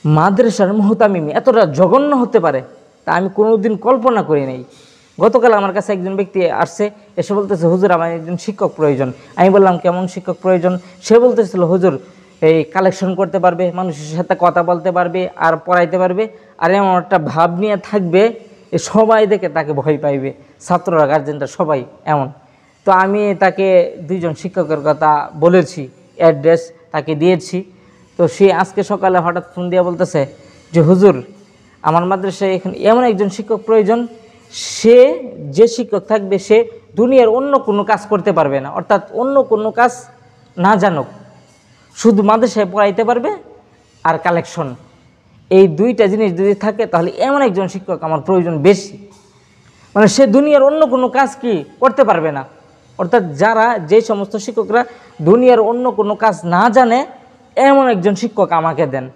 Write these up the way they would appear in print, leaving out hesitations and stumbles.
মাদ্রাসার মুহতামিম এতটা জঘন্য হতে পারে তা আমি কোনোদিন কল্পনা করি নাই। গতকাল আমার কাছে একজন ব্যক্তি আসছে, এসে বলতেছে, হুজুর আমার একজন শিক্ষক প্রয়োজন। আমি বললাম, কেমন শিক্ষক প্রয়োজন? সে বলতেছিল, হুজুর এই কালেকশন করতে পারবে, মানুষের সাথে কথা বলতে পারবে, আর পড়াইতে পারবে, আর এমন একটা ভাব নিয়ে থাকবে সবাই দেখে তাকে ভয় পাইবে, ছাত্ররা, গার্জেনরা সবাই এমন। তো আমি তাকে দুইজন শিক্ষকের কথা বলেছি, অ্যাড্রেস তাকে দিয়েছি। তো সে আজকে সকালে হঠাৎ ফোন দিয়ে বলতেছে যে, হুজুর আমার মাদ্রাসায় এখানে এমন একজন শিক্ষক প্রয়োজন, সে যে শিক্ষক থাকবে সে দুনিয়ার অন্য কোনো কাজ করতে পারবে না, অর্থাৎ অন্য কোনো কাজ না জানুক, শুধু মাদ্রাসায় পড়াইতে পারবে আর কালেকশন, এই দুইটা জিনিস যদি থাকে তাহলে এমন একজন শিক্ষক আমার প্রয়োজন বেশি। মানে সে দুনিয়ার অন্য কোনো কাজ কি করতে পারবে না, অর্থাৎ যে সমস্ত শিক্ষকরা দুনিয়ার অন্য কোনো কাজ না জানে এমন একজন শিক্ষক আমাকে দেন।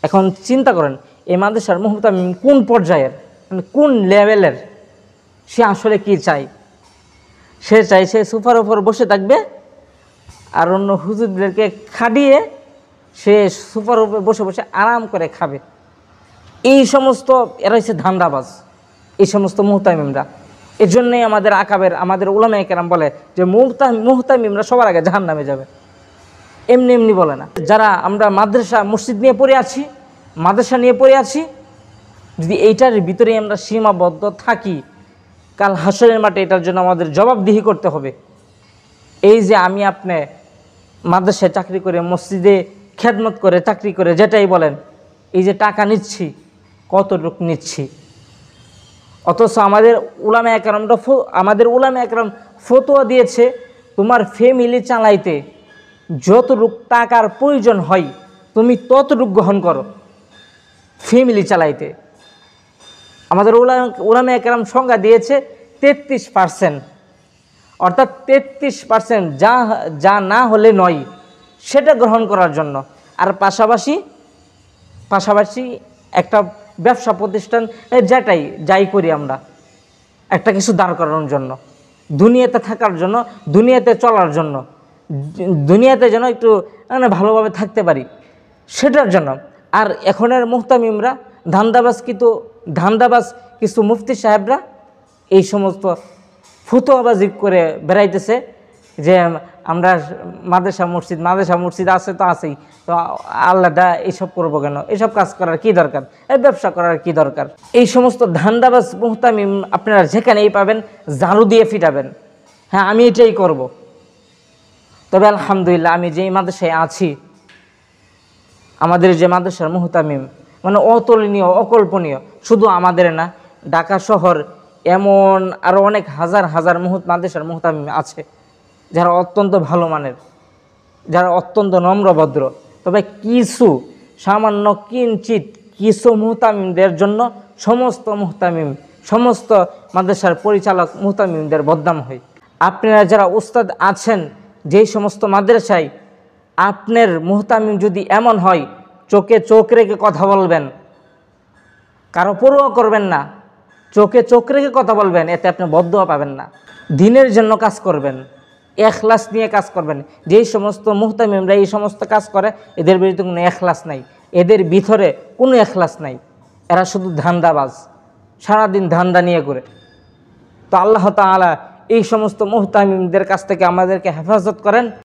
এখন চিন্তা করেন এই মাদ্রাসার মুহতামিম কোন পর্যায়ের, মানে কোন লেভেলের, সে আসলে কি চাই? সে চাই সে সোফার ওপর বসে থাকবে আর অন্য হুজুরদেরকে খাটিয়ে সে সোফার উপরে বসে বসে আরাম করে খাবে। এই সমস্ত এরা হচ্ছে ধান্দাবাজ, এই সমস্ত মুহতামিমরা। এর জন্যই আমাদের আকাবের, আমাদের উলামায়ে কেরাম বলে যে মুহতামিমরা সবার আগে জাহান্নামে যাবে, এমনি এমনি বলে না। যারা আমরা মাদ্রাসা মসজিদ নিয়ে পড়ে আছি, মাদ্রাসা নিয়ে পড়ে আছি, যদি এইটার ভিতরেই আমরা সীমাবদ্ধ থাকি, কাল হাসরের মাঠে এটার জন্য আমাদের জবাবদিহি করতে হবে। এই যে আমি আপনি মাদ্রাসায় চাকরি করে, মসজিদে খেদমত করে, চাকরি করে, যেটাই বলেন, এই যে টাকা নিচ্ছি, কতটুকু নিচ্ছি? অথচ আমাদের উলামায়ে কেরাম ফতোয়া দিয়েছে, তোমার ফ্যামিলি চালাইতে যতটুক টাকার প্রয়োজন হয় তুমি ততটুক গ্রহণ করো ফ্যামিলি চালাইতে। আমাদের উলামায়ে কেরাম সংজ্ঞা দিয়েছে 33%, অর্থাৎ 33% যা না হলে নয় সেটা গ্রহণ করার জন্য। আর পাশাপাশি একটা ব্যবসা প্রতিষ্ঠান, যাই করি আমরা, একটা কিছু দাঁড় করানোর জন্য, দুনিয়াতে থাকার জন্য, দুনিয়াতে চলার জন্য, দুনিয়াতে যেন একটু ভালোভাবে থাকতে পারি, সেটার জন্য। আর এখনের মুহতামিমরা ধান্দাবাজ কিছু মুফতি সাহেবরা এই সমস্ত ফতোয়াবাজি করে বেড়াইতেছে যে আমরা মাদ্রাসা মসজিদ আছে তো আছেই, তো আল্লাহ এইসব করবো কেন, এইসব কাজ করার কি দরকার, এই ব্যবসা করার কি দরকার? এই সমস্ত ধান্দাবাজ মুহতামিম আপনারা যেখানেই পাবেন ঝাড়ু দিয়ে ফিটাবেন, হ্যাঁ আমি এটাই করব। তবে আলহামদুলিল্লাহ আমি যেই মাদ্রাসায় আছি, আমাদের যে মাদ্রাসার মুহতামিম মানে অতুলনীয়, অকল্পনীয়, শুধু আমাদের না, ঢাকা শহর এমন আরও অনেক হাজার হাজার মাদ্রাসার মুহতামিম আছে যারা অত্যন্ত ভালো মানের, যারা অত্যন্ত নম্রভদ্র। তবে সামান্য কিঞ্চিত কিছু মুহতামিমদের জন্য সমস্ত মাদ্রাসার পরিচালক মুহতামিমদের বদনাম হয়। আপনারা যারা উস্তাদ আছেন যেই সমস্ত মাদ্রাসায়, আপনার মুহতামিম যদি এমন হয়, চোখে চোখ রেখে কথা বলবেন, কারো পরোয়া করবেন না, চোখে চোখ রেখে কথা বলবেন, এতে আপনি বদদোয়া পাবেন না। দিনের জন্য কাজ করবেন, এখলাস নিয়ে কাজ করবেন। যেই সমস্ত মুহতামিমরা এই সমস্ত কাজ করে, এদের বিরুদ্ধে কোনো এখলাস নাই, এদের ভিতরে কোনো এখলাস নাই, এরা শুধু ধান্দাবাজ, সারাদিন ধান্দা নিয়ে করে। তো আল্লাহ তাআলা এই সমস্ত মুহতামিমদের কাছ থেকে আমাদেরকে হেফাজত করেন।